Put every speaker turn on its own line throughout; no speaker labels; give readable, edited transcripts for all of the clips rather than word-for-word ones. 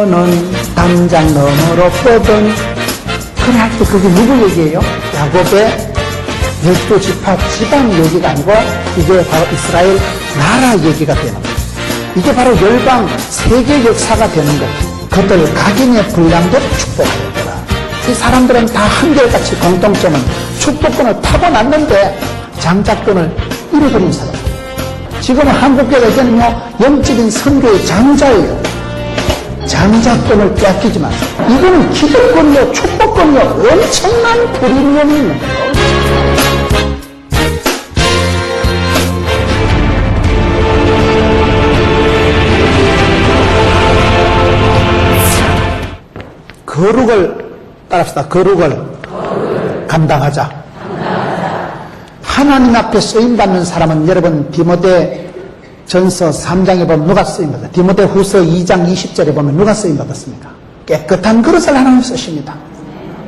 는 담장 너머로 뻗은 그래 할 때 그게 누구 얘기예요? 야곱의 12지파 집안 얘기가 아니고 이게 바로 이스라엘 나라 얘기가 되는 거예요. 이게 바로 열방 세계 역사가 되는 거예요. 그들 각인의 분량대로 축복하는 거라. 이 사람들은 다 한결같이 공통점은 축복권을 타고났는데 장자권을 잃어버린 사람. 지금 한국교회에서는요 영적인 선교의 장자예요. 장자권을 뺏기지 마세요. 이거는 기득권이요 축복권이요 엄청난 불이념이 있는 거예요. 거룩을 따라합시다. 거룩을 감당하자. 하나님 앞에 쓰임받는 사람은 여러분 디모데 전서 3장에 보면 누가 쓰임받았어요? 디모데 후서 2장 20절에 보면 누가 쓰임받았습니까? 깨끗한 그릇을 하나님 쓰십니다.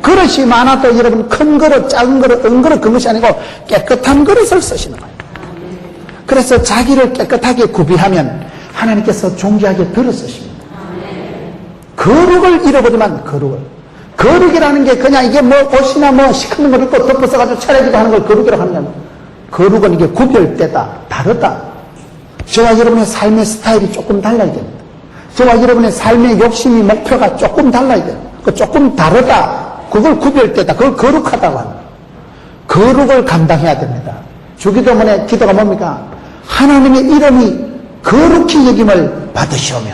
그릇이 많아도 여러분 큰 그릇, 작은 그릇, 은그릇 그것이 아니고 깨끗한 그릇을 쓰시는 거예요. 그래서 자기를 깨끗하게 구비하면 하나님께서 존귀하게 들어 쓰십니다. 거룩을 잃어버리면 거룩이라는 게 그냥 이게 뭐 옷이나 뭐 시커먼 걸 입고 덮어써가지고 차려지고 하는 걸 거룩이라고 하느냐. 거룩은 이게 구별되다, 다르다. 저와 여러분의 삶의 스타일이 조금 달라야 됩니다. 저와 여러분의 삶의 욕심이 목표가 조금 달라야 됩니다. 그 조금 다르다. 그걸 구별되다. 그걸 거룩하다고 합니다. 거룩을 감당해야 됩니다. 주기도문의 기도가 뭡니까? 하나님의 이름이 거룩히 여김을 받으시오며.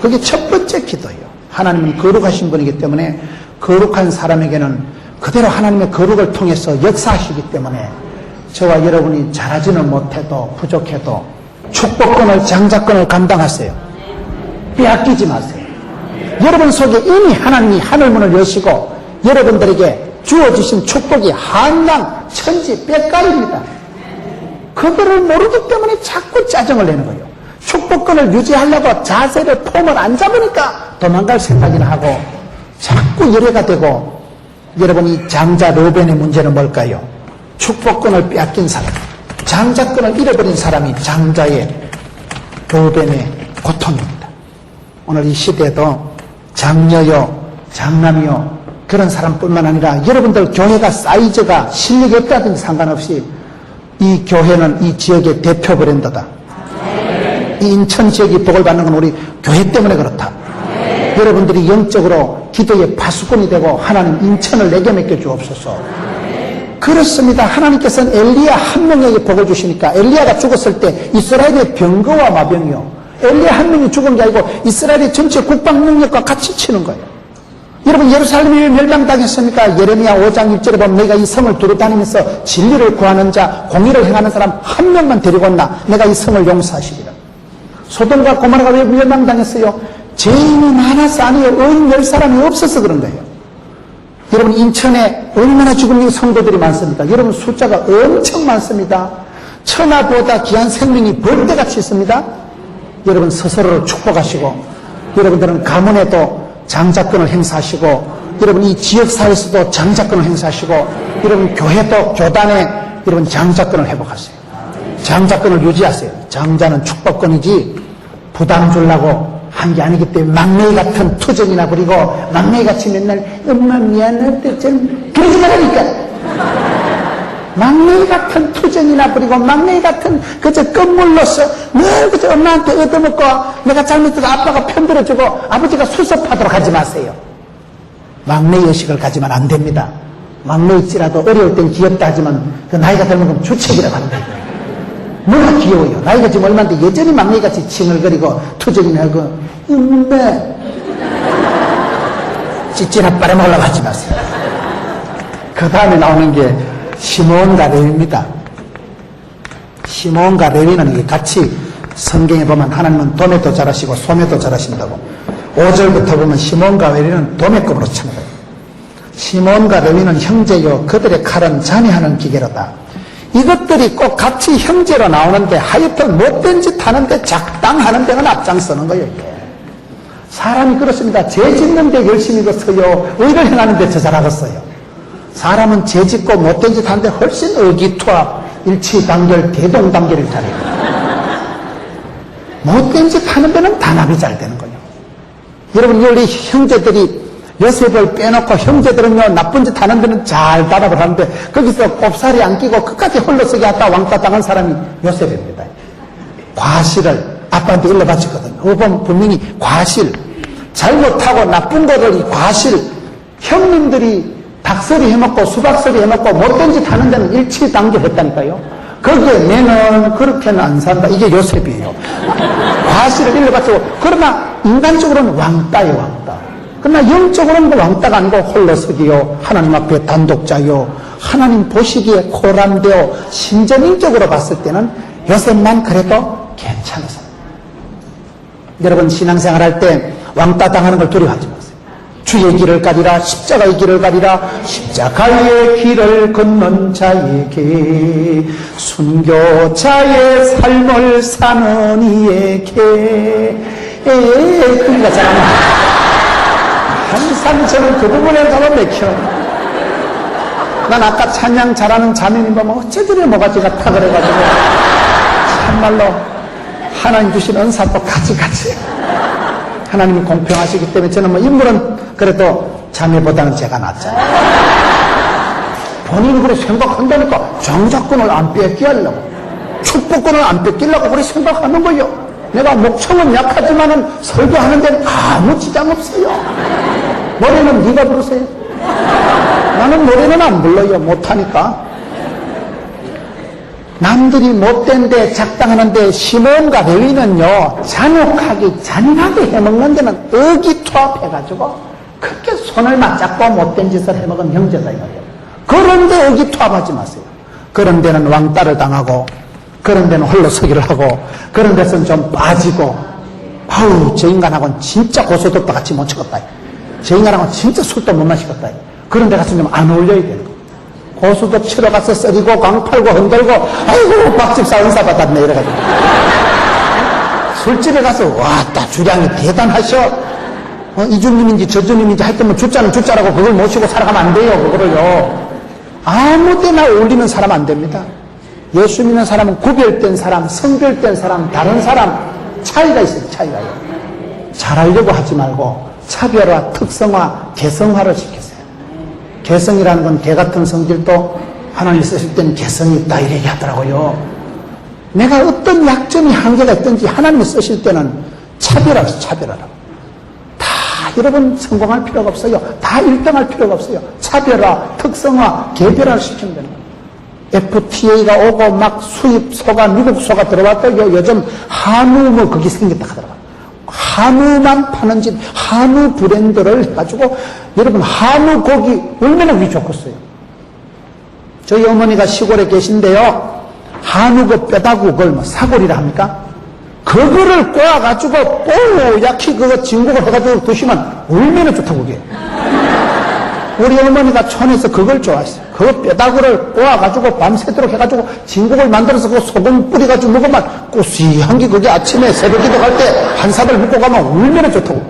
그게 첫 번째 기도예요. 하나님은 거룩하신 분이기 때문에 거룩한 사람에게는 그대로 하나님의 거룩을 통해서 역사하시기 때문에 저와 여러분이 잘하지는 못해도 부족해도 축복권을 장자권을 감당하세요. 빼앗기지 마세요. 여러분 속에 이미 하나님이 하늘문을 여시고 여러분들에게 주어주신 축복이 한강 천지 빽가리입니다. 그거를 모르기 때문에 자꾸 짜증을 내는 거예요. 축복권을 유지하려고 자세를 폼을 안 잡으니까 도망갈 생각이나 하고 자꾸 열애가 되고 여러분이 장자 르벤의 문제는 뭘까요? 축복권을 빼앗긴 사람, 장자권을 잃어버린 사람이 장자의 르벤의 고통입니다. 오늘 이 시대에도 장녀요 장남이요 그런 사람뿐만 아니라 여러분들 교회가 사이즈가 실력이 없다든지 상관없이 이 교회는 이 지역의 대표 브랜드다. 이 인천 지역이 복을 받는 건 우리 교회 때문에 그렇다. 여러분들이 영적으로 기도의 파수꾼이 되고 하나님 인천을 내게 맡겨주옵소서. 그렇습니다. 하나님께서는 엘리야 한 명에게 복을 주시니까 엘리야가 죽었을 때 이스라엘의 병거와 마병이요 엘리야 한 명이 죽은 게 아니고 이스라엘의 전체 국방 능력과 같이 치는 거예요. 여러분 예루살렘이 왜 멸망당했습니까? 예레미야 5장 1절에 보면 내가 이 성을 두루다니면서 진리를 구하는 자 공의를 행하는 사람 한 명만 데리고 온나 내가 이 성을 용서하시리라. 소돔과 고모라가 왜 멸망당했어요? 죄인이 많아서 아니에요. 의인 10사람이 없어서 그런 거예요. 여러분 인천에 얼마나 죽은 성도들이 많습니까? 여러분 숫자가 엄청 많습니다. 천하보다 귀한 생명이 벌떼같이 있습니다. 여러분 스스로를 축복하시고 여러분들은 가문에도 장자권을 행사하시고 여러분 이 지역사회에서도 장자권을 행사하시고 여러분 교회도 교단에 여러분 장자권을 회복하세요. 장자권을 유지하세요. 장자는 축복권이지 부담 주려고 한 게 아니기 때문에 막내이 같은 투정이나 부리고 막내이같이 맨날 엄마 미안할 좀 그러지 말라니까. 막내이 같은 투정이나 부리고 막내이 같은 그저 껌물로서 늘 그저 엄마한테 얻어먹고 내가 잘못해서 아빠가 편들어주고 아버지가 수습하도록 하지 마세요. 막내 의식을 가지면 안 됩니다. 막내일지라도 어려울 땐 귀엽다 하지만 그 나이가 들면 주책이라고 하는 거예요. 뭐가 귀여워요. 나이가 지금 얼마인데 여전히 막내같이 칭얼거리고 투정이나 하고 엄마 찌찌나 빨아먹으려고 하지 마세요. 그 다음에 나오는 게 시몬과 레위입니다. 시몬과 레위는 이게 같이 성경에 보면 하나님은 도매도 잘하시고 소매도 잘하신다고 5절부터 보면 시몬과 레위는 도매급으로 쳐는 거예요. 시몬과 레위는 형제요 그들의 칼은 잔해하는 기계로다. 이것들이 꼭 같이 형제로 나오는데 하여튼 못된 짓 하는데 작당하는 데는 앞장서는 거예요. 이게. 사람이 그렇습니다. 죄 짓는 데 열심히 서요 의를 행하는 데 저 잘하겠어요. 사람은 죄 짓고 못된 짓 하는데 훨씬 의기투합 일치단결 대동단결을 잘해요. 못된 짓 하는 데는 단합이 잘 되는 거예요. 여러분, 우리 형제들이 요셉을 빼놓고 형제들은요, 나쁜 짓 하는 데는 잘 단합을 하는데, 거기서 꼽살이 안 끼고 끝까지 홀로서기 하다 왕따 당한 사람이 요셉입니다. 과실을 아빠한테 일러바쳤거든요. 그건 분명히 과실, 잘못하고 나쁜 거를 이 과실, 형님들이 닭서리 해먹고 수박서리 해먹고 못된 짓 하는 데는 일치단결했다니까요. 거기에 내는 그렇게는 안 산다. 이게 요셉이에요. 과실을 일러바치고, 그러나 인간적으로는 왕따예요, 왕따. 그러나 영적으로는 왕따가 아니고 홀로서기요, 하나님 앞에 단독자요, 하나님 보시기에 코람되어 신전인적으로 봤을 때는 요셉만 그래도 괜찮았어요. 여러분, 신앙생활 할 때 왕따 당하는 걸 두려워하지 마세요. 주의 길을 가리라, 십자가의 길을 가리라, 십자가의 길을 걷는 자에게, 순교자의 삶을 사는 이에게. 우리가 잘합니다. 항상 저는 그 부분에 가서 맥혀. 난 아까 찬양 잘하는 자매님 보면 어째들이 뭐가지가 타 그래가지고 참말로 하나님 주신 은사도 같이 하나님이 공평하시기 때문에 저는 뭐 인물은 그래도 자매보다는 제가 낫잖아요. 본인이 그래 생각한다니까 정작권을 안 뺏기려고, 축복권을 안 뺏기려고 그래 생각하는 거예요. 내가 목청은 약하지만은 설교하는 데는 아무 지장 없어요. 노래는 네가 부르세요. 나는 노래는 안 불러요. 못하니까. 남들이 못된데 작당하는데 시몬과 레위는요, 잔혹하게 잔인하게 해먹는 데는 의기투합해가지고 그렇게 손을 맞잡고 못된 짓을 해먹은 형제다 이거예요. 그런데 의기투합하지 마세요. 그런 데는 왕따를 당하고, 그런 데는 홀로서기를 하고, 그런 데서는 좀 빠지고, 아우 저 인간하고는 진짜 고소득도 같이 못 치겠다. 저 인간하고는 진짜 술도 못 마시겠다. 그런 데 가서 좀 안 어울려야 되는 거. 고수도 치러 가서 썰이고 광팔고 흔들고, 아이고 박집사 은사 받았네 이래가지고 술집에 가서 왔다 주량이 대단하셔. 이주님인지 저주님인지 하여튼 뭐 주자는 주자라고 그걸 모시고 살아가면 안 돼요. 그거를요 아무 때나 어울리는 사람 안 됩니다. 예수 믿는 사람은 구별된 사람, 성별된 사람, 다른 사람 차이가 있어요. 차이가요. 잘하려고 하지 말고 차별화, 특성화, 개성화를 시키세요. 개성이라는 건 개 같은 성질도 하나님 쓰실 때는 개성이 있다 이렇게 하더라고요. 내가 어떤 약점이 한계가 있든지 하나님이 쓰실 때는 차별하세요. 차별하라고. 다 여러분 성공할 필요가 없어요. 다 1등할 필요가 없어요. 차별화, 특성화, 개별화를 시키면 되는 거예요. FTA가 오고 막 수입소가 미국 소가 들어왔다고 요즘 한우 뭐 그게 생겼다 하더라고요. 한우만 파는 집, 한우 브랜드를 해가지고 여러분 한우 고기 얼마나 우리 좋겠어요. 저희 어머니가 시골에 계신데요, 한우 그 뼈다구를 뭐 사골이라 합니까? 그거를 꼬아가지고 뽀얗게 그거 진국을 해가지고 드시면 얼마나 좋다고 그게. 우리 어머니가 촌에서 그걸 좋아했어요. 그 뼈다구를 꼬아가지고 밤새도록 해가지고 진국을 만들어서 그 소금 뿌려가지고 먹으면 고시한 게 그게 아침에 새벽기도 갈 때 한 사발 먹고 가면 얼마나 좋다고.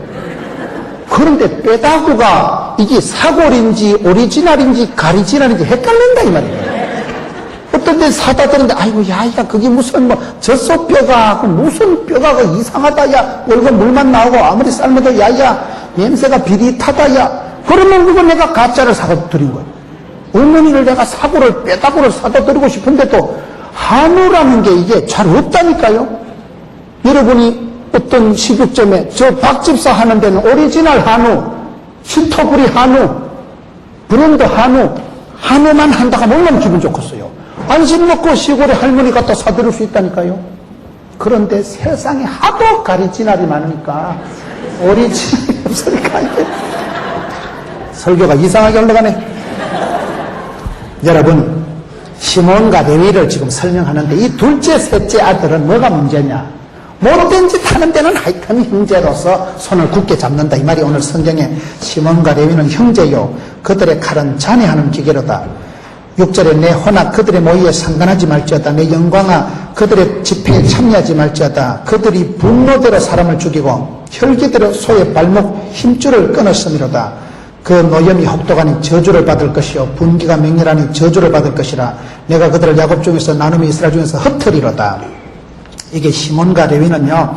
그런데 뼈다구가 이게 사골인지 오리지널인지 가리지널인지 헷갈린다 이 말이에요. 어떤 데 사다 드는데 아이고 야야 그게 무슨 뭐 젖소뼈가 무슨 뼈가 그 이상하다 야 얼굴 물만 나오고 아무리 삶아도 야야 냄새가 비릿하다 야 그러면 그거 내가 가짜를 사다 드린 거예요. 어머니를 내가 사고를 뼈다구를 사다 드리고 싶은데도 한우라는 게 이게 잘 없다니까요. 여러분이 어떤 식육점에 저 박집사 하는 데는 오리지널 한우, 신토부리 한우, 브랜드 한우, 한우만 한다가 얼마나 기분 좋겠어요. 안심 먹고 시골에 할머니 갖다 사드릴 수 있다니까요. 그런데 세상에 하도 가리지널이 많으니까 오리지널이 없으니까 이게 설교가 이상하게 올라가네. 여러분, 시몬과 레위를 지금 설명하는데 이 둘째, 셋째 아들은 뭐가 문제냐? 못된 짓 하는 데는 하여튼 형제로서 손을 굳게 잡는다. 이 말이 오늘 성경에 시몬과 레위는 형제요. 그들의 칼은 잔해하는 기계로다. 6절에 내 혼악 그들의 모의에 상관하지 말지어다. 내 영광아 그들의 집회에 참여하지 말지어다. 그들이 분노대로 사람을 죽이고 혈기대로 소의 발목 힘줄을 끊었음이로다. 그 노염이 혹독하니 저주를 받을 것이요 분기가 맹렬하니 저주를 받을 것이라. 내가 그들을 야곱 중에서 나눔이 이스라엘 중에서 흩으리로다. 이게 시몬과 레위는요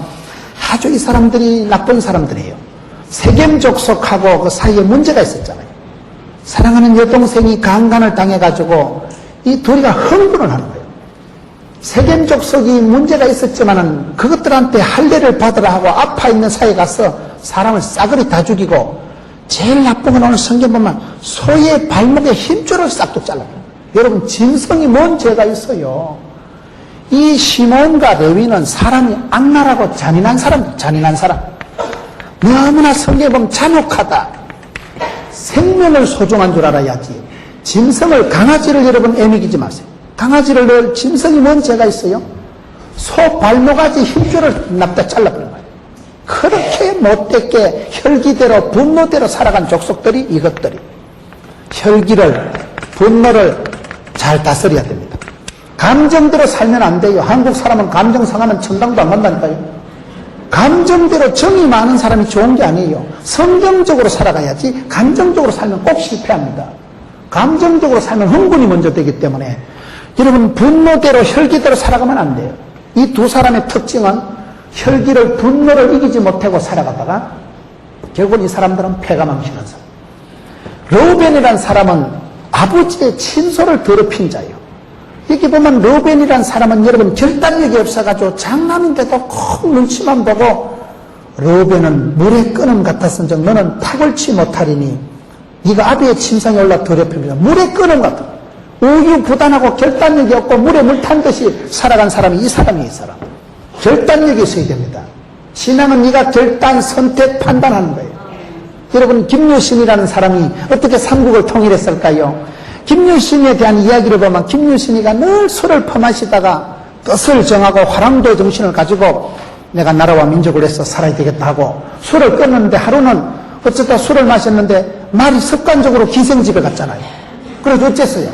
아주 이 사람들이 나쁜 사람들이에요. 세겜 족속하고 그 사이에 문제가 있었잖아요. 사랑하는 여동생이 강간을 당해가지고 이 둘이가 흥분을 하는 거예요. 세겜 족속이 문제가 있었지만은 그것들한테 할례를 받으라 하고 아파 있는 사이에 가서 사람을 싸그리 다 죽이고, 제일 나쁜 건 오늘 성경 보면 소의 발목에 힘줄을 싹둑 잘라요. 여러분, 짐승이 뭔 죄가 있어요? 이 시몬과 레위는 사람이 악랄하고 잔인한 사람, 잔인한 사람. 너무나 성경에 보면 잔혹하다. 생명을 소중한 줄 알아야지. 짐승을, 강아지를 여러분 애미기지 마세요. 강아지를 넣을 짐승이 뭔 죄가 있어요? 소 발목아지 힘줄을 납다 잘라버린 거예요. 그렇게 못되게 혈기대로 분노대로 살아간 족속들이 이것들이. 혈기를, 분노를 잘 다스려야 됩니다. 감정대로 살면 안 돼요. 한국 사람은 감정 상하면 천당도 안 간다니까요. 감정대로 정이 많은 사람이 좋은 게 아니에요. 성경적으로 살아가야지. 감정적으로 살면 꼭 실패합니다. 감정적으로 살면 흥분이 먼저 되기 때문에 여러분, 분노대로 혈기대로 살아가면 안 돼요. 이 두 사람의 특징은 혈기를, 분노를 이기지 못하고 살아가다가 결국 이 사람들은 패가 망신한 사람. 르우벤이라는 사람은 아버지의 친소를 더럽힌 자예요. 여기 보면 르우벤이라는 사람은 여러분 결단력이 없어가지고 장남인데도 꼭 눈치만 보고, 르우벤은 물의 끓음 같았은즉 너는 탁월치 못하리니 네가 아비의 침상에 올라 더럽힙니다. 물의 끓음 같아. 우유부단하고 결단력이 없고 물에 물 탄 듯이 살아간 사람이 이 사람이, 이 사람. 결단력이 있어야 됩니다. 신앙은 네가 결단, 선택, 판단하는 거예요. 여러분, 김유신이라는 사람이 어떻게 삼국을 통일했을까요? 김유신에 대한 이야기를 보면 김유신이가 늘 술을 퍼마시다가 뜻을 정하고 화랑도의 정신을 가지고 내가 나라와 민족을 위해서 살아야 되겠다 하고 술을 끊는데, 하루는 어쩌다 술을 마셨는데 말이 습관적으로 기생집에 갔잖아요. 그래서 어쨌어요?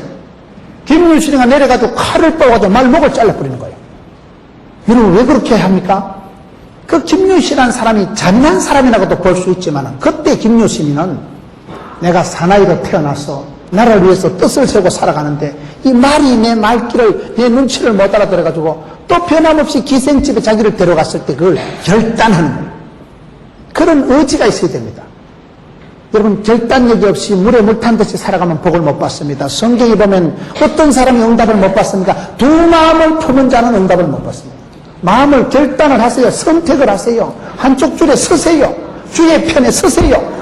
김유신이가 내려가지고 칼을 뽑아가지고 말목을 잘라버리는 거예요. 여러분, 왜 그렇게 합니까? 그 김유신이라는 사람이 잔인한 사람이라고도 볼 수 있지만, 그때 김유신이는 내가 사나이로 태어나서 나라를 위해서 뜻을 세우고 살아가는데 이 말이 내 말귀를, 내 눈치를 못 알아들어가지고 또 변함없이 기생집에 자기를 데려갔을 때 그걸 결단하는 거예요. 그런 의지가 있어야 됩니다. 여러분, 결단력이 없이 물에 물 탄 듯이 살아가면 복을 못 받습니다. 성경에 보면 어떤 사람이 응답을 못 받습니까? 두 마음을 품은 자는 응답을 못 받습니다. 마음을 결단을 하세요. 선택을 하세요. 한쪽 줄에 서세요. 주의 편에 서세요.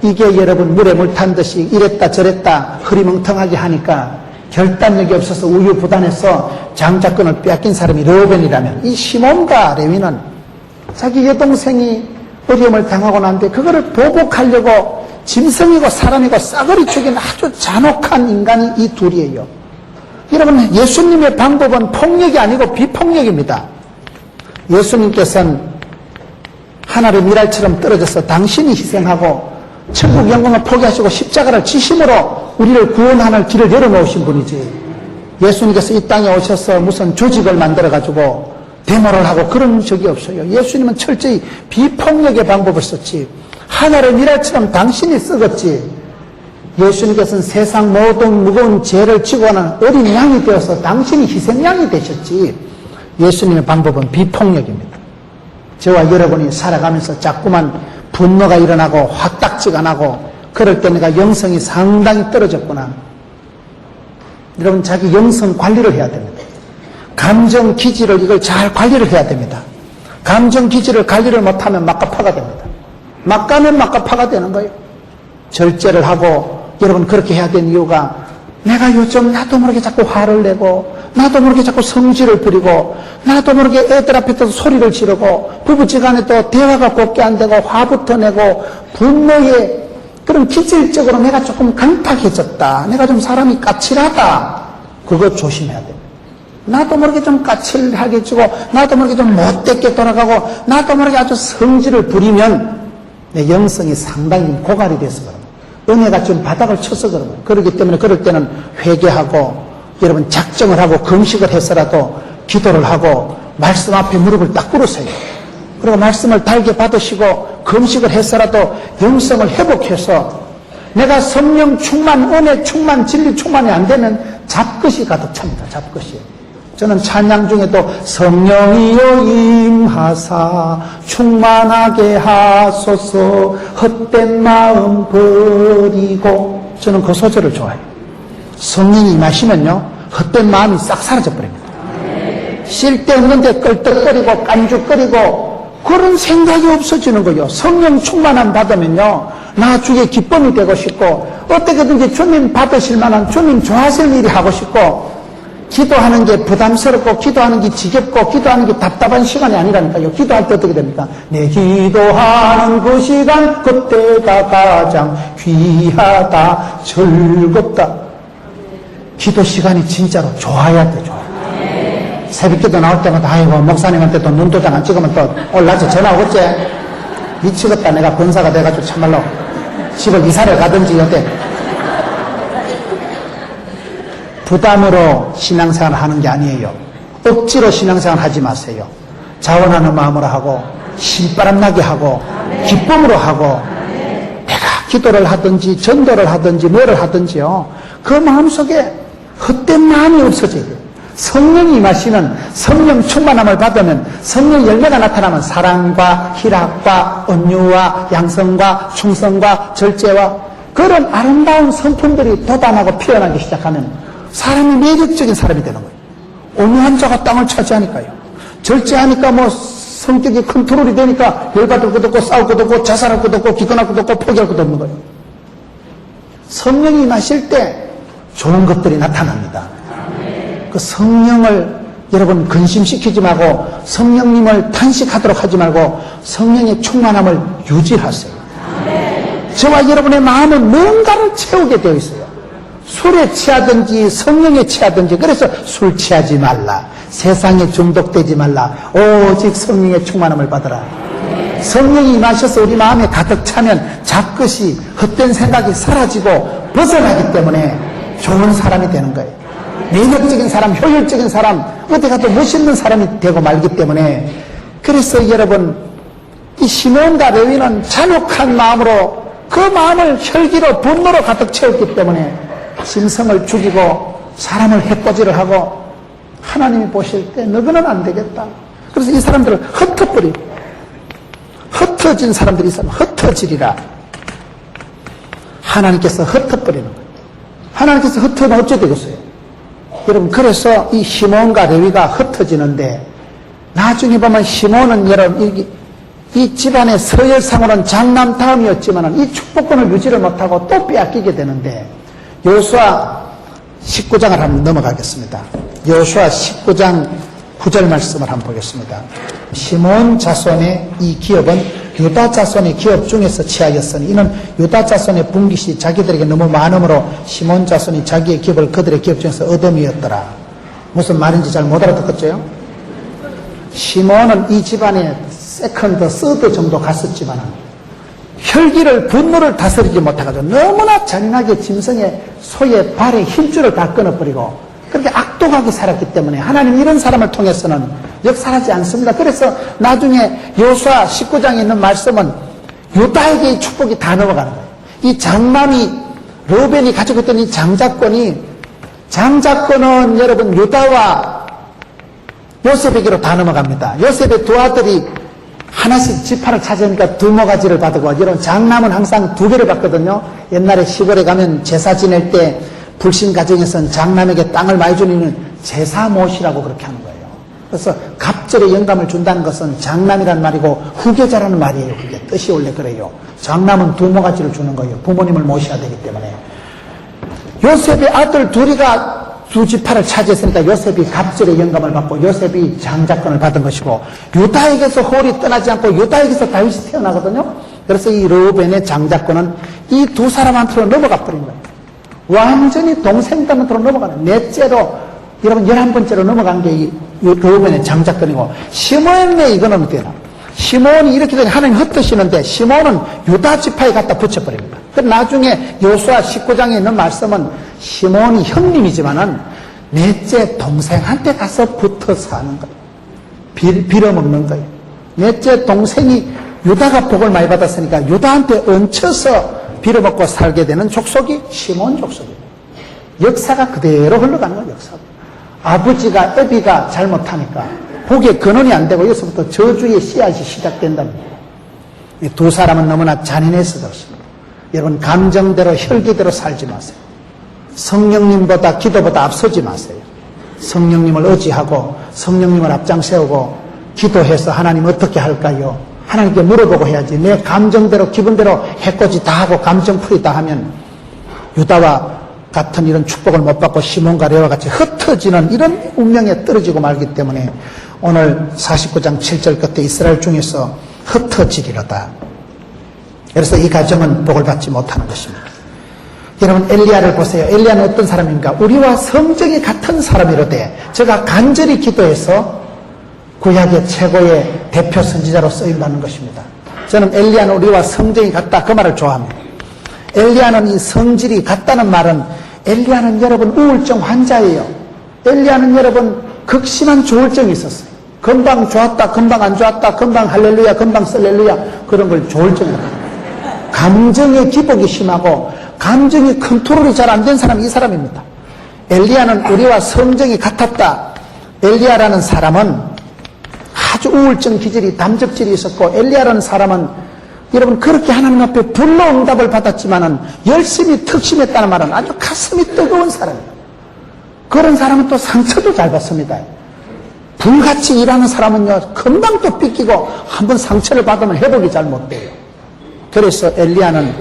이게 여러분, 물에 물 탄 듯이 이랬다 저랬다 흐리멍텅하게 하니까 결단력이 없어서 우유부단해서 장자권을 빼앗긴 사람이 르우벤이라면, 이 시몬과 레위는 자기 여동생이 어려움을 당하고 난데 그거를 보복하려고 짐승이고 사람이고 싸그리 죽인 아주 잔혹한 인간이 이 둘이에요. 여러분, 예수님의 방법은 폭력이 아니고 비폭력입니다. 예수님께서는 하늘의 미랄처럼 떨어져서 당신이 희생하고 천국 영광을 포기하시고 십자가를 지심으로 우리를 구원하는 길을 열어놓으신 분이지, 예수님께서 이 땅에 오셔서 무슨 조직을 만들어가지고 데모를 하고 그런 적이 없어요. 예수님은 철저히 비폭력의 방법을 썼지, 하늘의 미랄처럼 당신이 썩었지. 예수님께서는 세상 모든 무거운 죄를 지고 가는 어린 양이 되어서 당신이 희생양이 되셨지, 예수님의 방법은 비폭력입니다. 저와 여러분이 살아가면서 자꾸만 분노가 일어나고 화딱지가 나고 그럴 때 내가 영성이 상당히 떨어졌구나. 여러분, 자기 영성 관리를 해야 됩니다. 감정 기질을 이걸 잘 관리를 해야 됩니다. 감정 기질을 관리를 못하면 막가파가 됩니다. 막가면 막가파가 되는 거예요. 절제를 하고, 여러분, 그렇게 해야 되는 이유가, 내가 요즘 나도 모르게 자꾸 화를 내고 나도 모르게 자꾸 성질을 부리고 나도 모르게 애들 앞에서 소리를 지르고 부부지간에 또 대화가 곱게 안 되고 화부터 내고 분노에 그런 기질적으로 내가 조금 강팍해졌다, 내가 좀 사람이 까칠하다, 그거 조심해야 됩니다. 나도 모르게 좀 까칠하게 지고 나도 모르게 좀 못되게 돌아가고 나도 모르게 아주 성질을 부리면 내 영성이 상당히 고갈이 돼서 그런 거예요. 은혜가 좀 바닥을 쳐서 그런 거예요. 그렇기 때문에 그럴 때는 회개하고, 여러분, 작정을 하고 금식을 해서라도 기도를 하고 말씀 앞에 무릎을 딱 꿇으세요. 그리고 말씀을 달게 받으시고 금식을 해서라도 영성을 회복해서, 내가 성령 충만, 은혜 충만, 진리 충만이 안 되면 잡것이 가득 찹니다. 잡것이. 저는 찬양 중에도 성령이여 임하사 충만하게 하소서 헛된 마음 버리고, 저는 그 소절을 좋아해요. 성령이 임하시면요 헛된 마음이 싹 사라져 버립니다. 쓸데없는데 끌떡거리고 깐죽거리고 그런 생각이 없어지는 거예요. 성령 충만함 받으면요 나중에 기쁨이 되고 싶고, 어떻게든지 주님 받으실 만한, 주님 좋아하실 일이 하고 싶고, 기도하는 게 부담스럽고 기도하는 게 지겹고 기도하는 게 답답한 시간이 아니라니까요. 기도할 때 어떻게 됩니까? 내 기도하는 그 시간 그때가 가장 귀하다 즐겁다. 기도 시간이 진짜로 좋아야 돼. 좋아. 새벽기도 나올 때마다 아이고 목사님한테 또 눈도장 안 찍으면 또 올라서 전화 오겠지. 미치겠다. 내가 권사가 돼가지고 참말로 집을 이사를 가든지 어때. 부담으로 신앙생활을 하는 게 아니에요. 억지로 신앙생활 하지 마세요. 자원하는 마음으로 하고 신바람 나게 하고 기쁨으로 하고, 내가 기도를 하든지 전도를 하든지 뭐를 하든지요 그 마음속에 헛된 마음이 없어져요. 성령이 임하시는, 성령 충만함을 받으면 성령 열매가 나타나면 사랑과 희락과 온유와 양성과 충성과 절제와 그런 아름다운 성품들이 돋아나고 피어나기 시작하면 사람이 매력적인 사람이 되는 거예요. 온유한 자가 땅을 차지하니까요. 절제하니까 뭐 성격이 컨트롤이 되니까 열받을 것도 없고 싸울 것도 없고 자살할 것도 없고 기권할 것도 없고 포기할 것도 없는 거예요. 성령이 임하실 때 좋은 것들이 나타납니다. 그 성령을 여러분 근심시키지 말고 성령님을 탄식하도록 하지 말고 성령의 충만함을 유지하세요. 저와 여러분의 마음은 뭔가를 채우게 되어 있어요. 술에 취하든지 성령에 취하든지. 그래서 술 취하지 말라, 세상에 중독되지 말라, 오직 성령의 충만함을 받으라. 성령이 임하셔서 우리 마음에 가득 차면 잡것이 헛된 생각이 사라지고 벗어나기 때문에 좋은 사람이 되는 거예요. 매력적인 사람, 효율적인 사람, 어디 가도 멋있는 사람이 되고 말기 때문에. 그래서 여러분, 이 시몬과 레위는 잔혹한 마음으로 그 마음을 혈기로 분노로 가득 채웠기 때문에 짐승을 죽이고 사람을 해코지를 하고, 하나님이 보실 때 너희는 안 되겠다. 그래서 이 사람들을 흩어버리고, 흩어진 사람들이 있으면 흩어지리라. 하나님께서 흩어버리는 거예요. 하나님께서 흩어면 어찌 되겠어요? 여러분, 그래서 이 시몬과 레위가 흩어지는데, 나중에 보면 시몬은 여러분 이 집안의 서열상으로는 장남 다음이었지만 이 축복권을 유지를 못하고 또 빼앗기게 되는데, 여호수아 19장을 한번 넘어가겠습니다. 여호수아 19장 9절 말씀을 한번 보겠습니다. 시몬 자손의 이 기업은 유다 자손의 기업 중에서 취하였으니 이는 유다 자손의 분깃이 자기들에게 너무 많으므로 시몬 자손이 자기의 기업을 그들의 기업 중에서 얻음이었더라. 무슨 말인지 잘 못 알아듣겠죠? 시몬은 이 집안에 세컨드, 서드 정도 갔었지만 혈기를, 분노를 다스리지 못해가지고 너무나 잔인하게 짐승의 소의 발의 힘줄을 다 끊어버리고 그렇게 악독하게 살았기 때문에 하나님 이런 사람을 통해서는 역사하지 않습니다. 그래서 나중에 여호수아 19장에 있는 말씀은 유다에게 이 축복이 다 넘어가는 거예요. 이 장남이, 르우벤이 가지고 있던 이 장자권은 여러분 유다와 요셉에게로 다 넘어갑니다. 요셉의 두 아들이 하나씩 지파를 차지하니까 두 모가지를 받고, 여러분 장남은 항상 두 개를 받거든요. 옛날에 시골에 가면 제사 지낼 때 불신 가정에서는 장남에게 땅을 많이 주는 제사못이라고 그렇게 하는 거예요. 그래서 갑절에 영감을 준다는 것은 장남이란 말이고 후계자라는 말이에요. 그게 뜻이 원래 그래요. 장남은 두 모가지를 주는 거예요. 부모님을 모셔야 되기 때문에. 요셉의 아들 둘이가 두 지파를 차지했으니까 요셉이 갑절의 영감을 받고 요셉이 장자권을 받은 것이고, 유다에게서 홀이 떠나지 않고 유다에게서 다윗이 태어나거든요. 그래서 이 르우벤의 장자권은 이 두 사람한테로 넘어가 버린 거예요. 완전히 동생들한테로 넘어가는, 넷째로, 여러분 11번째로 넘어간 게 이 르우벤의 장자권이고, 시몬의 이거는 어떻게 되나? 시몬이 이렇게 되니 하나님 흩으시는데 시몬은 유다 지파에 갖다 붙여버립니다. 그럼 나중에 여호수아 19장에 있는 말씀은 시몬이 형님이지만은 넷째 동생한테 가서 붙어서 하는 거예요. 빌어먹는 거예요. 넷째 동생이 유다가 복을 많이 받았으니까 유다한테 얹혀서 빌어먹고 살게 되는 족속이 시몬 족속이에요. 역사가 그대로 흘러가는 거예요. 역사가. 아버지가 애비가 잘못하니까 복의 근원이 안 되고 여기서부터 저주의 씨앗이 시작된답니다. 이 두 사람은 너무나 잔인해서 그렇습니다. 여러분 감정대로 혈기대로 살지 마세요. 성령님보다 기도보다 앞서지 마세요. 성령님을 의지하고 성령님을 앞장 세우고 기도해서 하나님 어떻게 할까요? 하나님께 물어보고 해야지. 내 감정대로 기분대로 해코지 다 하고 감정풀이 다 하면 유다와 같은 이런 축복을 못 받고 시몬과 레와 같이 흩어지는 이런 운명에 떨어지고 말기 때문에 오늘 49장 7절 끝에 이스라엘 중에서 흩어지리로다. 그래서 이 가정은 복을 받지 못하는 것입니다. 여러분 엘리야를 보세요. 엘리야는 어떤 사람인가? 우리와 성정이 같은 사람이로되 제가 간절히 기도해서 구약의 최고의 대표 선지자로 쓰임받는 것입니다. 저는 엘리야는 우리와 성정이 같다 그 말을 좋아합니다. 엘리야는 이 성질이 같다는 말은 엘리야는 여러분 우울증 환자예요. 엘리야는 여러분 극심한 조울증이 있었어요. 금방 좋았다 금방 안 좋았다 금방 할렐루야 금방 썰렐루야 그런 걸 조울증이라고 합니다. 감정의 기복이 심하고 감정이 컨트롤이 잘 안 된 사람이 이 사람입니다. 엘리야는 우리와 성정이 같았다. 엘리야라는 사람은 아주 우울증 기질이 담적질이 있었고 엘리야라는 사람은 여러분 그렇게 하나님 앞에 불로 응답을 받았지만은 열심히 특심했다는 말은 아주 가슴이 뜨거운 사람이에요. 그런 사람은 또 상처도 잘 받습니다. 불같이 일하는 사람은요 금방 또 삐끼고 한번 상처를 받으면 회복이 잘 못 돼요. 그래서 엘리야는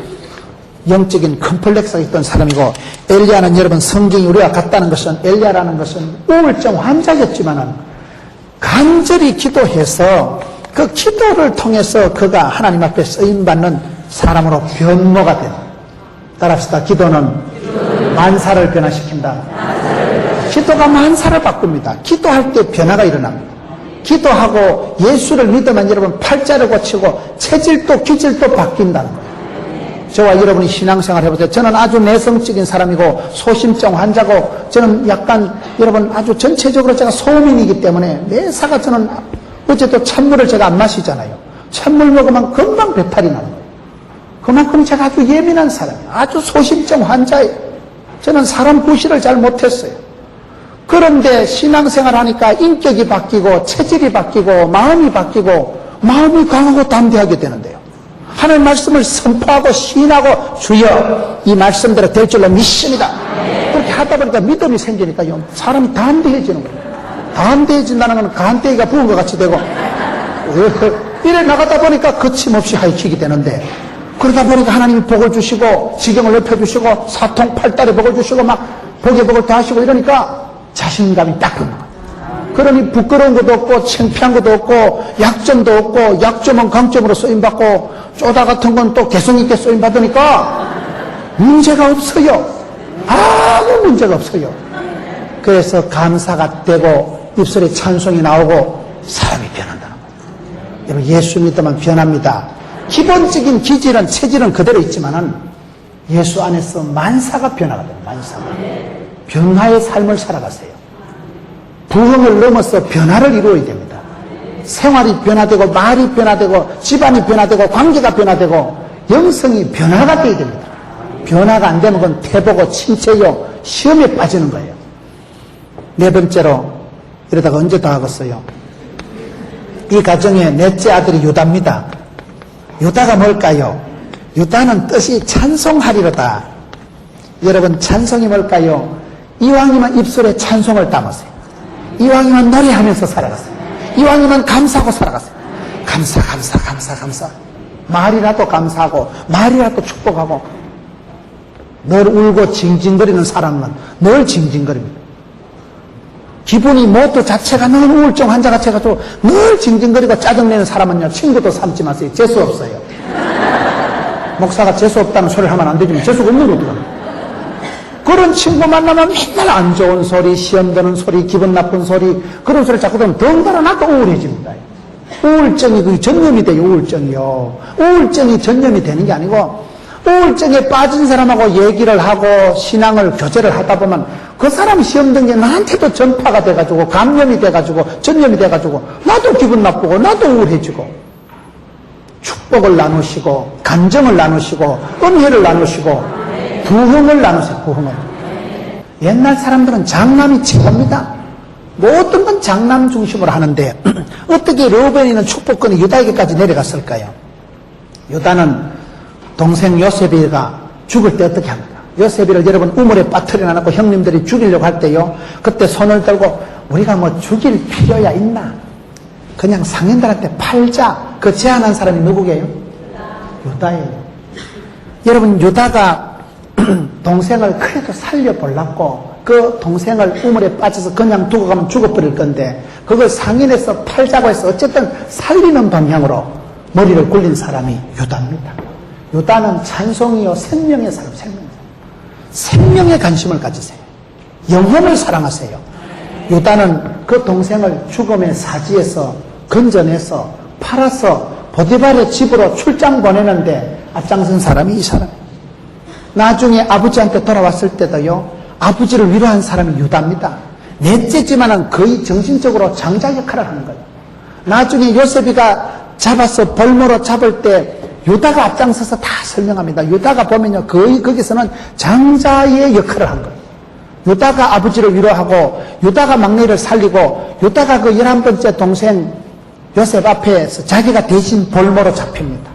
영적인 컴플렉스가 있던 사람이고 엘리야는 여러분 성경이 우리와 같다는 것은 엘리야라는 것은 우울증 환자였지만은 간절히 기도해서 그 기도를 통해서 그가 하나님 앞에 쓰임받는 사람으로 변모가 됩니다. 따라합시다. 기도는 만사를 변화시킨다. 기도가 만사를 바꿉니다. 기도할 때 변화가 일어납니다. 기도하고 예수를 믿으면 여러분 팔자를 고치고 체질도 기질도 바뀐다는 거예요. 저와 여러분이 신앙생활 해보세요. 저는 아주 내성적인 사람이고 소심증 환자고 저는 약간 여러분 아주 전체적으로 제가 소민이기 때문에 매사가 저는 어제도 찬물을 제가 안 마시잖아요. 찬물 먹으면 금방 배탈이 나는 거예요. 그만큼 제가 아주 예민한 사람이에요. 아주 소심증 환자예요. 저는 사람 부시를 잘 못했어요. 그런데 신앙생활 하니까 인격이 바뀌고 체질이 바뀌고 마음이 바뀌고 마음이 강하고 담대하게 되는데요. 하나님 말씀을 선포하고 시인하고 주여 이 말씀대로 될 줄로 믿습니다. 그렇게 하다 보니까 믿음이 생기니까요. 사람이 담대해지는 거예요. 담대해진다는 건 간대기가 부은 것 같이 되고 이래 나가다 보니까 거침없이 하이킥이 되는데 그러다 보니까 하나님이 복을 주시고 지경을 넓혀주시고 사통팔달에 복을 주시고 막 복에 복을 더하시고 이러니까 자신감이 딱 드는 거예요. 그러니 부끄러운 것도 없고 창피한 것도 없고 약점도 없고 약점은 강점으로 쓰임받고 쪼다 같은 건 또 개성있게 쓰임받으니까 문제가 없어요. 아무 문제가 없어요. 그래서 감사가 되고 입술에 찬송이 나오고 사람이 변한다는 거예요. 여러분 예수 믿으면 변합니다. 기본적인 기질은 체질은 그대로 있지만은 예수 안에서 만사가 변화가 돼요. 만사가. 변화의 삶을 살아가세요. 부흥을 넘어서 변화를 이루어야 됩니다. 생활이 변화되고 말이 변화되고 집안이 변화되고 관계가 변화되고 영성이 변화가 되어야 됩니다. 변화가 안 되면 그건 태보고 침체요 시험에 빠지는 거예요. 네 번째로 이러다가 언제 다 하겠어요? 이 가정의 넷째 아들이 유다입니다. 유다가 뭘까요? 유다는 뜻이 찬송하리로다. 여러분 찬송이 뭘까요? 이왕이면 입술에 찬송을 담으세요. 이왕이면 노래하면서 살아갔어요. 이왕이면 감사하고 살아갔어요. 감사. 말이라도 감사하고 말이라도 축복하고 늘 울고 징징거리는 사람은 늘 징징거립니다. 기분이 모두 자체가 늘 우울증 환자 자체가 늘 징징거리고 짜증내는 사람은요 친구도 삼지 마세요. 재수 없어요. 목사가 재수 없다는 소리를 하면 안 되지만 재수가 없는 거더라고요. 그런 친구 만나면 맨날 안 좋은 소리, 시험 드는 소리, 기분 나쁜 소리 그런 소리 자꾸 들으면 덩달아 나도 우울해집니다. 우울증이 그 전염이 돼요. 우울증이요. 우울증이 전염이 되는 게 아니고 우울증에 빠진 사람하고 얘기를 하고 신앙을 교제를 하다 보면 그 사람 시험 든 게 나한테도 전파가 돼가지고 감염이 돼가지고 전염이 돼가지고 나도 기분 나쁘고 나도 우울해지고 축복을 나누시고 간정을 나누시고 은혜를 나누시고 부흥을 나누세요. 부흥을. 옛날 사람들은 장남이 최고입니다. 모든 건 장남 중심으로 하는데 어떻게 르우벤이는 축복권이 유다에게까지 내려갔을까요? 유다는 동생 요셉이가 죽을 때 어떻게 합니까? 요셉이를 여러분 우물에 빠뜨려 놔놓고 형님들이 죽이려고 할 때요, 그때 손을 들고 우리가 뭐 죽일 필요야 있나? 그냥 상인들한테 팔자. 그 제안한 사람이 누구게요? 유다예요. 여러분, 유다가 동생을 그래도 살려보려고 그 동생을 우물에 빠져서 그냥 두고 가면 죽어버릴 건데 그걸 상인해서 팔자고 해서 어쨌든 살리는 방향으로 머리를 굴린 사람이 유다입니다. 유다는 찬송이요, 생명의 사람, 생명에 관심을 가지세요. 영혼을 사랑하세요. 유다는 그 동생을 죽음의 사지에서 건져내서 팔아서 보디발의 집으로 출장 보내는데 앞장선 사람이 이 사람이에요. 나중에 아버지한테 돌아왔을 때도요, 아버지를 위로한 사람이 유다입니다. 넷째지만은 거의 정신적으로 장자 역할을 하는 거예요. 나중에 요셉이가 잡아서 벌모로 잡을 때 유다가 앞장서서 다 설명합니다. 유다가 보면요, 거의 거기서는 장자의 역할을 한 거예요. 유다가 아버지를 위로하고, 유다가 막내를 살리고, 유다가 그 11번째 동생 요셉 앞에서 자기가 대신 벌모로 잡힙니다.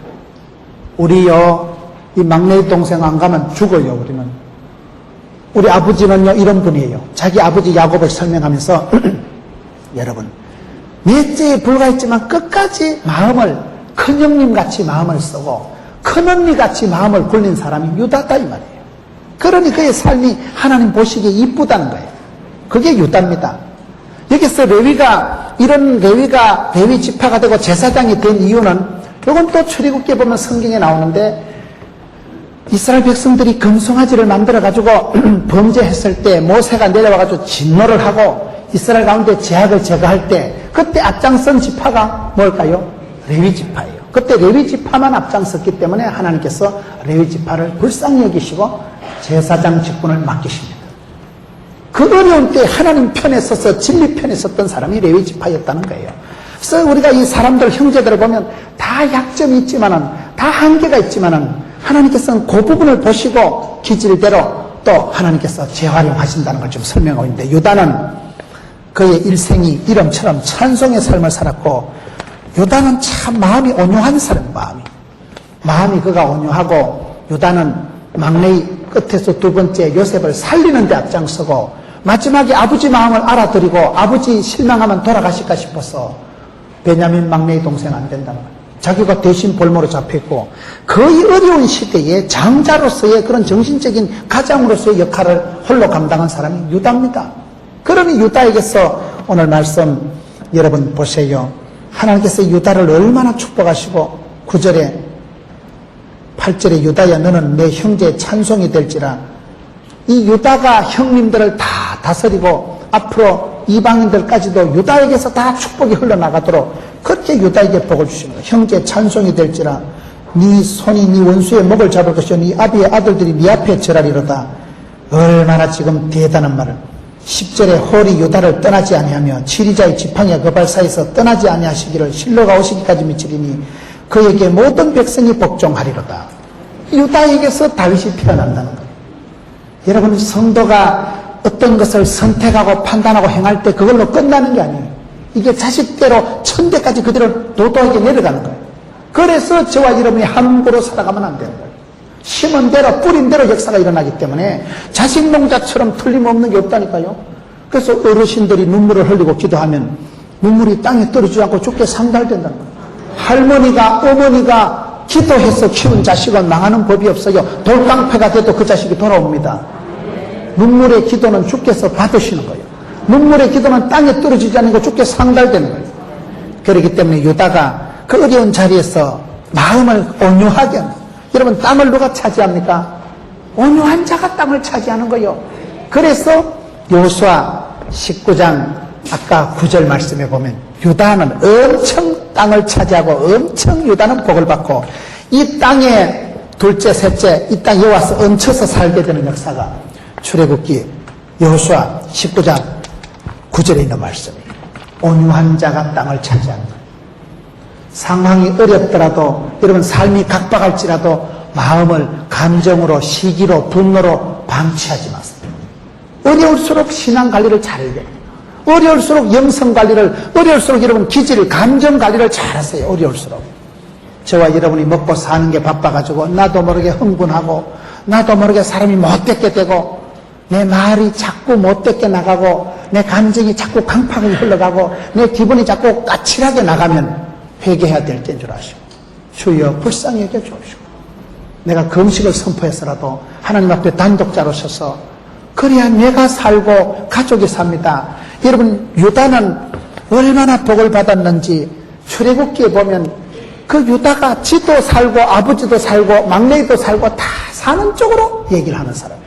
우리요, 이 막내 동생 안 가면 죽어요, 우리는. 우리 아버지는요, 이런 분이에요. 자기 아버지 야곱을 설명하면서, 여러분, 넷째에 불과했지만 끝까지 마음을, 큰형님 같이 마음을 쓰고, 큰언니 같이 마음을 굴린 사람이 유다다, 이 말이에요. 그러니 그의 삶이 하나님 보시기에 이쁘다는 거예요. 그게 유다입니다. 여기서 레위가, 이런 레위가 레위 지파가 되고 제사장이 된 이유는, 이건 또 출애굽기에 보면 성경에 나오는데, 이스라엘 백성들이 금송아지를 만들어가지고 범죄했을 때 모세가 내려와가지고 진노를 하고 이스라엘 가운데 제약을 제거할 때 그때 앞장선 지파가 뭘까요? 레위 지파예요. 그때 레위 지파만 앞장섰기 때문에 하나님께서 레위 지파를 불쌍히 여기시고 제사장 직분을 맡기십니다. 그 어려운 때 하나님 편에 서서 진리 편에 섰던 사람이 레위 지파였다는 거예요. 그래서 우리가 이 사람들, 형제들을 보면 다 약점이 있지만은, 다 한계가 있지만은 하나님께서는 그 부분을 보시고 기질대로 또 하나님께서 재활용하신다는 걸 좀 설명하고 있는데, 유다는 그의 일생이 이름처럼 찬송의 삶을 살았고, 유다는 참 마음이 온유한 사람, 마음이 그가 온유하고, 유다는 막내의 끝에서 두 번째 요셉을 살리는 데 앞장서고, 마지막에 아버지 마음을 알아들이고 아버지 실망하면 돌아가실까 싶어서 베냐민 막내의 동생 안 된다는 거예요. 자기가 대신 볼모로 잡혔고, 거의 어려운 시대에 장자로서의 그런 정신적인 가장으로서의 역할을 홀로 감당한 사람이 유다입니다. 그러니 유다에게서 오늘 말씀 여러분 보세요. 하나님께서 유다를 얼마나 축복하시고 9절에 8절에 유다야 너는 내 형제의 찬송이 될지라. 이 유다가 형님들을 다 다스리고 앞으로 이방인들까지도 유다에게서 다 축복이 흘러나가도록 그렇게 유다에게 복을 주시는 거예요. 형제 찬송이 될지라. 네 손이 네 원수의 목을 잡을 것이요 네 아비의 아들들이 네 앞에 절하리로다. 얼마나 지금 대단한 말을. 10절에 홀이 유다를 떠나지 아니하며 지리자의 지팡이와 그 발 사이에서 떠나지 아니하시기를 실로가 오시기까지 미치리니 그에게 모든 백성이 복종하리로다. 유다에게서 다윗이 피어난다는 거예요. 여러분, 성도가 어떤 것을 선택하고 판단하고 행할 때 그걸로 끝나는 게 아니에요. 이게 자식대로 천대까지 그대로 도도하게 내려가는 거예요. 그래서 저와 여러분이 함부로 살아가면 안 되는 거예요. 심은 대로 뿌린 대로 역사가 일어나기 때문에 자식 농자처럼 틀림없는 게 없다니까요. 그래서 어르신들이 눈물을 흘리고 기도하면 눈물이 땅에 떨어지지 않고 죽게 상달된다는 거예요. 할머니가, 어머니가 기도해서 키운 자식은 망하는 법이 없어요. 돌깡패가 돼도 그 자식이 돌아옵니다. 눈물의 기도는 주께서 받으시는 거예요. 눈물의 기도는 땅에 떨어지지 않는 거 주께 상달되는 거예요. 그렇기 때문에 유다가 그 어려운 자리에서 마음을 온유하게 하는 거예요. 여러분, 땅을 누가 차지합니까? 온유한 자가 땅을 차지하는 거예요. 그래서 여호수아 19장 아까 9절 말씀에 보면 유다는 엄청 땅을 차지하고 엄청 유다는 복을 받고 이 땅에 둘째 셋째 이 땅에 와서 얹혀서 살게 되는 역사가 출애굽기 여호수아 19장 9절에 있는 말씀이에요. 온유한 자가 땅을 차지하는 거예요. 상황이 어렵더라도 여러분 삶이 각박할지라도 마음을 감정으로 시기로 분노로 방치하지 마세요. 어려울수록 신앙 관리를 잘해야 돼요. 어려울수록 영성관리를, 어려울수록 여러분 기질, 감정관리를 잘하세요. 어려울수록. 저와 여러분이 먹고 사는 게 바빠가지고 나도 모르게 흥분하고 나도 모르게 사람이 못되게 되고 내 말이 자꾸 못되게 나가고 내 감정이 자꾸 강팍하게 흘러가고 내 기분이 자꾸 까칠하게 나가면 회개해야 될 때인 줄 아시고 주여 불쌍히 여겨 주옵시고 내가 금식을 선포해서라도 하나님 앞에 단독자로 서서 그래야 내가 살고 가족이 삽니다. 여러분 유다는 얼마나 복을 받았는지 출애굽기에 보면 그 유다가 지도 살고 아버지도 살고 막내도 살고 다 사는 쪽으로 얘기를 하는 사람.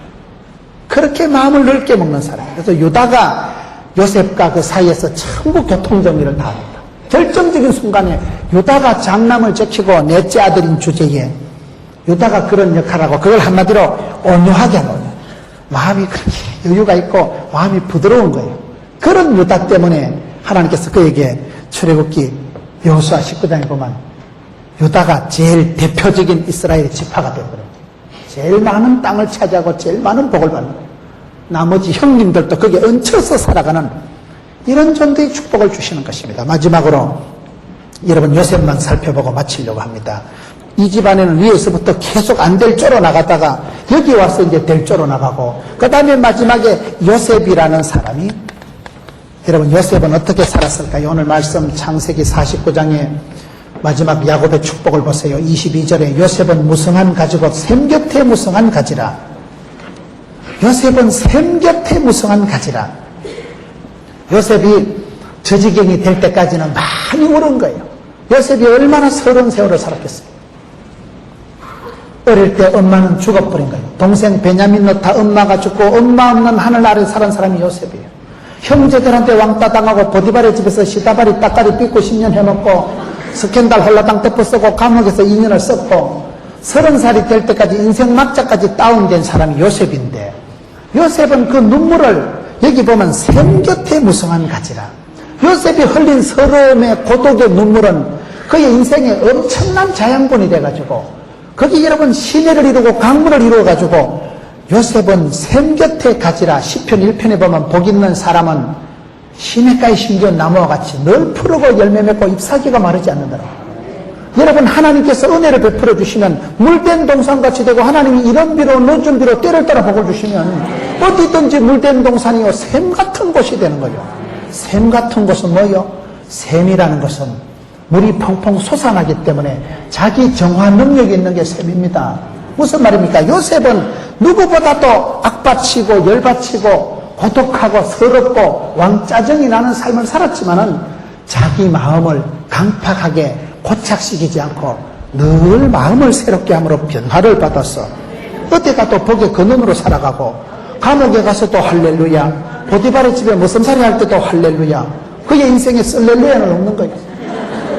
그렇게 마음을 넓게 먹는 사람. 그래서 유다가 요셉과 그 사이에서 전부 교통정리를 다 합니다. 결정적인 순간에 유다가 장남을 지키고 넷째 아들인 주제에 유다가 그런 역할하고 그걸 한마디로 온유하게 하는 거예요. 마음이 그렇게 여유가 있고 마음이 부드러운 거예요. 그런 유다 때문에 하나님께서 그에게 출애굽기 여호수아 19장에 보면 유다가 제일 대표적인 이스라엘의 지파가 되어버려요. 제일 많은 땅을 차지하고 제일 많은 복을 받는 거예요. 나머지 형님들도 거기에 얹혀서 살아가는 이런 존재의 축복을 주시는 것입니다. 마지막으로 여러분 요셉만 살펴보고 마치려고 합니다. 이 집안에는 위에서부터 계속 안 될 쪼로 나가다가 여기 와서 이제 될 쪼로 나가고 그 다음에 마지막에 요셉이라는 사람이 여러분 요셉은 어떻게 살았을까요? 오늘 말씀 창세기 49장에 마지막 야곱의 축복을 보세요. 22절에 요셉은 무성한 가지고 샘 곁에 무성한 가지라. 요셉은 샘 곁에 무성한 가지라. 요셉이 저지경이 될 때까지는 많이 울은 거예요. 요셉이 얼마나 서러운 세월을 살았겠어요. 어릴 때 엄마는 죽어버린 거예요. 동생 베냐민 놓다 엄마가 죽고 엄마 없는 하늘 아래 살은 사람이 요셉이에요. 형제들한테 왕따 당하고 보디발의 집에서 시다발이 따까리 삐고 10년 해먹고 스캔들 홀라당 덮어 쓰고 감옥에서 2년을 썼고 30살이 될 때까지 인생 막자까지 다운된 사람이 요셉인데 요셉은 그 눈물을 여기 보면 샘 곁에 무성한 가지라. 요셉이 흘린 서러움의 고독의 눈물은 그의 인생에 엄청난 자양분이 돼가지고 거기 여러분 시내를 이루고 강물을 이루어가지고 요셉은 샘 곁에 가지라. 시편 1편에 보면 복 있는 사람은 시냇가에 심지어 나무와 같이 늘 푸르고 열매 맺고 잎사귀가 마르지 않는다고. 여러분 하나님께서 은혜를 베풀어 주시면 물된 동산같이 되고 하나님이 이런 비로 늦은 비로 때를 따라 복을 주시면 어디든지 물된 동산이요 샘 같은 곳이 되는 거예요. 샘 같은 곳은 뭐요? 샘이라는 것은 물이 펑펑 솟아나기 때문에 자기 정화 능력이 있는 게 샘입니다. 무슨 말입니까? 요셉은 누구보다도 악받치고 열받치고 고독하고 서럽고 왕짜증이 나는 삶을 살았지만은 자기 마음을 강팍하게 고착시키지 않고 늘 마음을 새롭게 함으로 변화를 받았어. 어디 가도 복의 근원으로 살아가고 감옥에 가서도 할렐루야, 보디발의 집에 무슨살이 할 때도 할렐루야. 그의 인생에 쓸렐루야는 없는 거예요.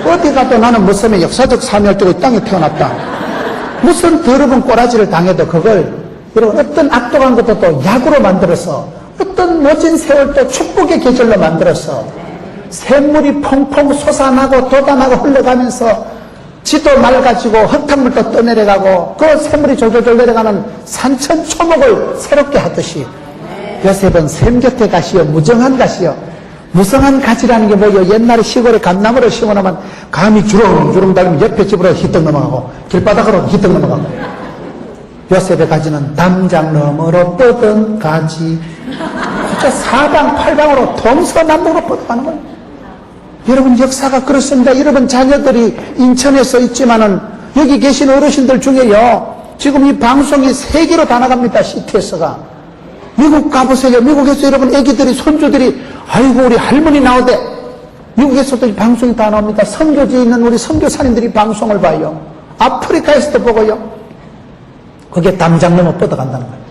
어디 가도 나는 무슨의 역사적 사명을 띠고 이 땅에 태어났다. 무슨 더러운 꼬라지를 당해도 그걸 여러분 어떤 악독한 것도 또 약으로 만들어서 어떤 멋진 세월도 축복의 계절로 만들어서 샘물이 펑펑 솟아나고 돋아나고 흘러가면서 지도 맑아지고 흙탕물도 떠내려가고 그 샘물이 졸졸졸 내려가는 산천초목을 새롭게 하듯이 요셉은 샘 곁에 가시어 무정한 가시어 무성한 가지라는 게 뭐예요? 옛날에 시골에 감나무를 심어놓으면 감이 주렁주렁 달리면 옆에 집으로 휘떡 넘어가고 길바닥으로 휘떡 넘어가고 요셉의 가지는 담장 너머로 뻗은 가지 진짜 사방팔방으로 동서남북으로 뻗어가는 거예요. 여러분 역사가 그렇습니다. 여러분 자녀들이 인천에서 있지만은 여기 계신 어르신들 중에요 지금 이 방송이 세계로 다 나갑니다. CTS가 미국 가보세요. 미국에서 여러분 애기들이 손주들이 아이고 우리 할머니 나오대. 미국에서도 이 방송이 다 나옵니다. 선교지에 있는 우리 선교사님들이 방송을 봐요. 아프리카에서도 보고요. 그게 담장 넘어 뻗어간다는 거예요.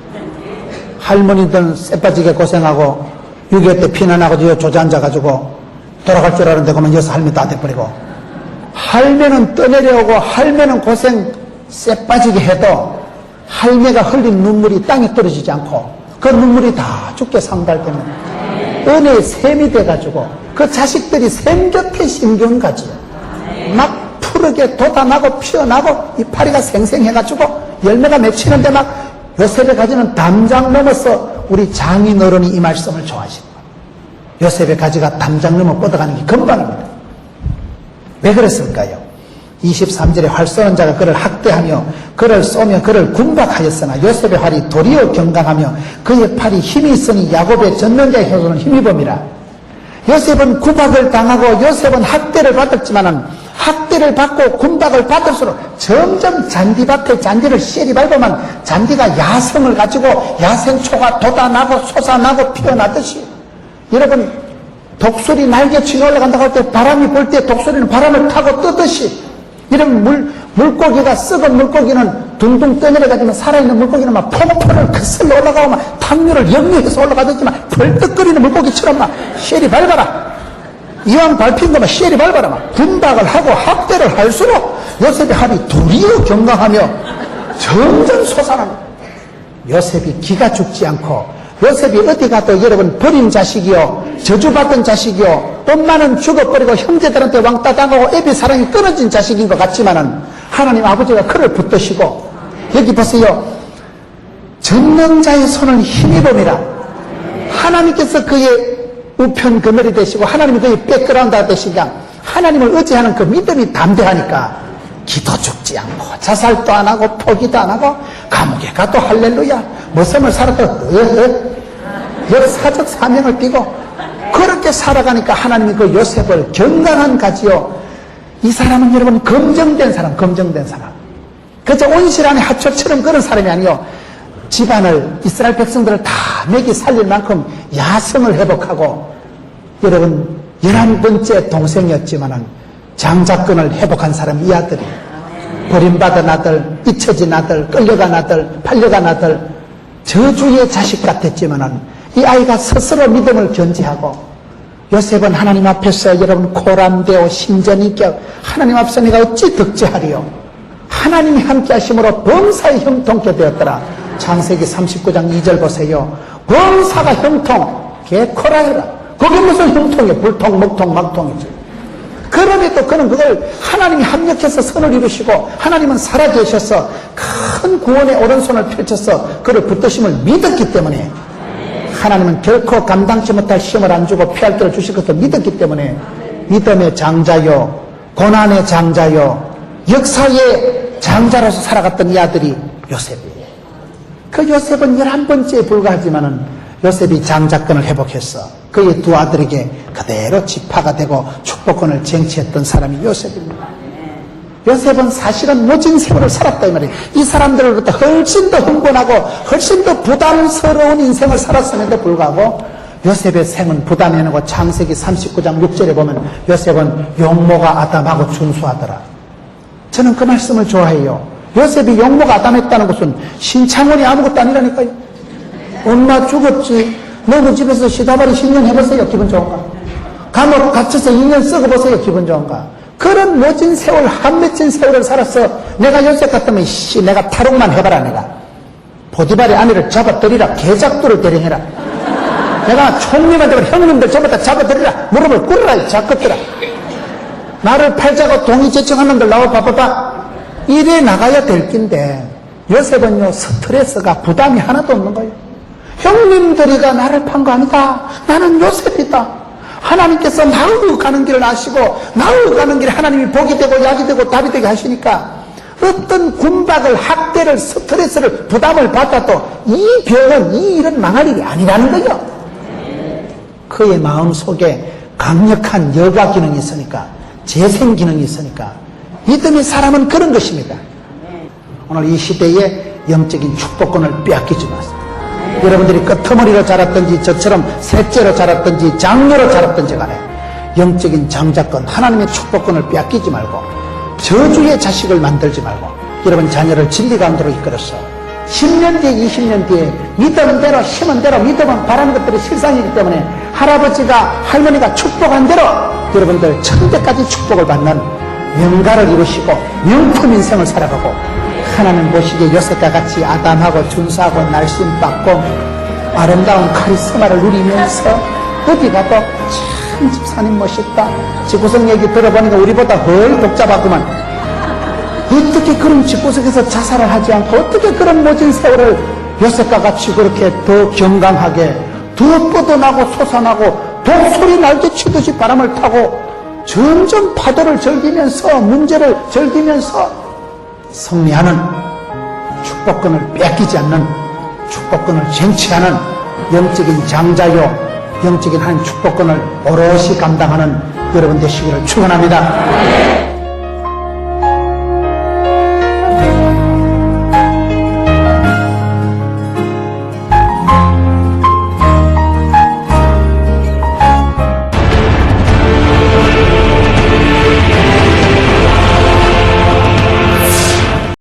할머니들은 쎄빠지게 고생하고 6.25 때 피난하고 조자앉아가지고 돌아갈 줄 알았는데 그러면 여기서 할매 다 돼버리고 할매는 떠내려오고 할매는 고생 쎄빠지게 해도 할매가 흘린 눈물이 땅에 떨어지지 않고 그 눈물이 다 죽게 상달되면 은혜의 샘이 돼가지고 그 자식들이 샘 곁에 심겨운 가지요. 막 푸르게 돋아나고 피어나고 이파리가 생생해가지고 열매가 맺히는데 막 요셉의 가지는 담장 넘어서 우리 장인어른이 이 말씀을 좋아하시는 거예요. 요셉의 가지가 담장 넘어 뻗어가는 게 금방입니다. 왜 그랬을까요? 23절에 활 쏘는 자가 그를 학대하며 그를 쏘며 그를 군박하였으나 요셉의 활이 도리어 경강하며 그의 팔이 힘이 있으니 야곱의 젖는 자의 혀로는 힘입음이라. 요셉은 구박을 당하고 요셉은 학대를 받았지만은 학대를 받고 군박을 받을수록 점점 잔디밭에 잔디를 씨리 밟으면 잔디가 야성을 가지고 야생초가 돋아나고 솟아나고 피어나듯이, 여러분 독수리 날개 치고 올라간다고 할 때 바람이 불 때 독수리는 바람을 타고 뜨듯이, 이런 물고기가, 썩은 물고기는 둥둥 떠내려가지만 살아있는 물고기는 막 폭포를 거슬러 올라가고 막 탕류를 역류해서 올라가듯지만 벌떡거리는 물고기처럼 막 씨리 밟아라. 이왕 밟힌 거만 씨리 밟아라. 막 군박을 하고 학대를 할수록 요셉의 합이 도리어 경강하며 점점 솟아납니다. 요셉이 기가 죽지 않고, 요셉이 어디 가도 여러분 버린 자식이요, 저주받은 자식이요, 엄마는 죽어버리고 형제들한테 왕따 당하고 애비 사랑이 끊어진 자식인 것 같지만은 하나님 아버지가 그를 붙드시고, 여기 보세요. 전능자의 손을 힘입음이라. 하나님께서 그의 우편 그늘이 되시고 하나님이 그의 백그라운드가 되시니까 하나님을 의지하는 그 믿음이 담대하니까 기도 죽지 않고 자살도 안 하고 포기도 안 하고 감옥에 가도 할렐루야, 무섬을 살아도 역사적 사명을 띠고 그렇게 살아가니까 하나님이 그 요셉을 경강한 가지요. 이 사람은 여러분 검정된 사람, 검정된 사람. 그저 온실 안에 하초처럼 그런 사람이 아니요, 집안을, 이스라엘 백성들을 다 먹이 살릴 만큼 야성을 회복하고, 여러분 11번째 동생이었지만은 장자권을 회복한 사람, 이 아들이 버림받은 아들, 잊혀진 아들, 끌려간 아들, 팔려간 아들, 저주의 자식 같았지만은 이 아이가 스스로 믿음을 견지하고, 요셉은 하나님 앞에서 여러분 코람되어 심전이 껴 하나님 앞에서 내가 어찌 득제하리요, 하나님이 함께 하심으로 범사에 형통케 되었더라. 창세기 39장 2절 보세요. 범사가 형통, 개코라해라. 그게 무슨 형통이에요? 불통, 먹통, 막통이지. 그럼에도 그는 그걸 하나님이 합력해서 선을 이루시고 하나님은 살아계셔서 큰 구원의 오른손을 펼쳐서 그를 붙드심을 믿었기 때문에, 하나님은 결코 감당치 못할 시험을 안 주고 피할 길을 주실 것을 믿었기 때문에 믿음의 장자요, 고난의 장자요, 역사의 장자로서 살아갔던 이 아들이 요셉이에요. 그 요셉은 11번째에 불과하지만은 요셉이 장자권을 회복해서 그의 두 아들에게 그대로 지파가 되고 축복권을 쟁취했던 사람이 요셉입니다. 요셉은 사실은 모진 세월을 살았다 이 말이에요. 이 사람들로부터 훨씬 더 흥분하고 훨씬 더 부담스러운 인생을 살았음에도 불구하고 요셉의 생은 부담이 아니고 창세기 39장 6절에 보면 요셉은 용모가 아담하고 준수하더라. 저는 그 말씀을 좋아해요. 요셉이 용모가 아담했다는 것은 신창원이 아무것도 아니라니까요. 엄마 죽었지, 너무 집에서 시다발이 10년 해보세요. 기분 좋은가? 감옥 갇혀서 2년 썩어보세요. 기분 좋은가? 그런 모진 세월, 한맺힌 세월을 살았어. 내가 요셉 같으면 내가 탈옥만 해봐라. 내가 보디발의 아내를 잡아들이라. 개작두를 대령해라. 내가 총리만 되면 형님들 전부 다 잡아들이라. 무릎을 꿇으라. 잡것들아. 나를 팔자고 동의 제청한 놈들 나와 봐봐봐. 이래 나가야 될 낀데 요셉은요, 스트레스가, 부담이 하나도 없는 거예요. 형님들이가 나를 판 거 아니다. 나는 요셉이다. 하나님께서 나으로 가는 길을 아시고 나으로 가는 길에 하나님이 복이 되고 약이 되고 답이 되게 하시니까 어떤 군박을, 학대를, 스트레스를, 부담을 받아도 이 병은, 이 일은 망할 일이 아니라는 거예요. 그의 마음 속에 강력한 여가 기능이 있으니까, 재생 기능이 있으니까 믿음의 사람은 그런 것입니다. 오늘 이 시대에 영적인 축복권을 빼앗기지 마세요. 여러분들이 끄트머리로 자랐든지 저처럼 셋째로 자랐든지 장녀로 자랐든지 간에 영적인 장자권, 하나님의 축복권을 빼앗기지 말고 저주의 자식을 만들지 말고 여러분 자녀를 진리 가운데로 이끌어서 10년 뒤에 20년 뒤에 믿음은 대로 힘은 대로, 믿음은 바라는 것들이 실상이기 때문에 할아버지가 할머니가 축복한 대로 여러분들 천대까지 축복을 받는 명가를 이루시고 명품 인생을 살아가고 하나님 보시기에 요셉과 같이 아담하고 준수하고 날씬받고 아름다운 카리스마를 누리면서 어디 가도 참 집사님 멋있다. 집구석 얘기 들어보니까 우리보다 훨 복잡하구만. 어떻게 그런 집구석에서 자살을 하지 않고 어떻게 그런 모진 세월을 요셉과 같이 그렇게 더 경강하게 더 뻗어나고 솟아나고 독수리 날개 치듯이 바람을 타고 점점 파도를 즐기면서 문제를 즐기면서 승리하는 축복권을 뺏기지 않는 축복권을 쟁취하는 영적인 장자요 영적인 한 축복권을 오롯이 감당하는 여러분 되시기를 축원합니다.